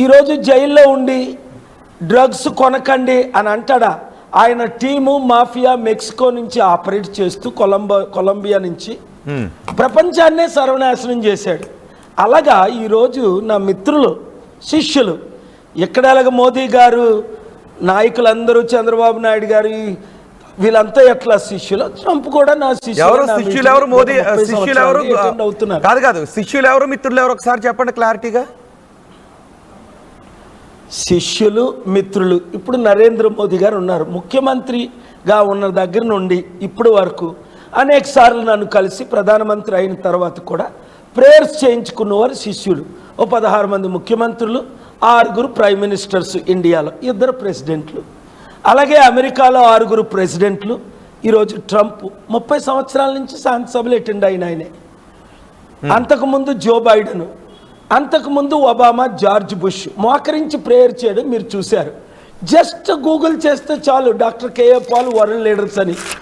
ఈరోజు జైల్లో ఉండి డ్రగ్స్ కొనకండి అని అంటాడా? ఆయన టీము మాఫియా మెక్సికో నుంచి ఆపరేట్ చేస్తూ కొలంబియా నుంచి ప్రపంచాన్నే సర్వనాశనం చేశాడు. అలాగా ఈరోజు నా మిత్రులు, శిష్యులు, ఎక్కడెలాగ మోదీ గారు, నాయకులందరూ, చంద్రబాబు నాయుడు గారు, వీళ్ళంతా ఎట్లా శిష్యులు, ట్రంప్ కూడా నా శిష్యులు. శిష్యులు ఎవరు? మోదీ శిష్యులు ఎవరు? అవుతున్నారు కాదు, శిష్యులు ఎవరు, మిత్రులు ఎవరు? ఒకసారి చెప్పండి క్లారిటీగా. శిష్యులు, మిత్రులు ఇప్పుడు నరేంద్ర మోదీ గారు ఉన్నారు. ముఖ్యమంత్రిగా ఉన్న దగ్గర నుండి ఇప్పుడు వరకు అనేక సార్లు నన్ను కలిసి ప్రధానమంత్రి అయిన తర్వాత కూడా ప్రేయర్స్ చేయించుకున్నవారు శిష్యులు. 16 మంది ముఖ్యమంత్రులు, 6 ప్రైమ్ మినిస్టర్స్, ఇండియాలో 2 ప్రెసిడెంట్లు, అలాగే అమెరికాలో 6 ప్రెసిడెంట్లు. ఈరోజు ట్రంప్ 30 సంవత్సరాల నుంచి శాంతి సభలు అటెండ్ అయిన ఆయనే. అంతకుముందు జో బైడెన్, అంతకుముందు ఒబామా, జార్జ్ బుష్ మోకరించి ప్రేయర్ చేయడం మీరు చూశారు. జస్ట్ గూగుల్ చేస్తే చాలు, doctor K A Paul world leaders అని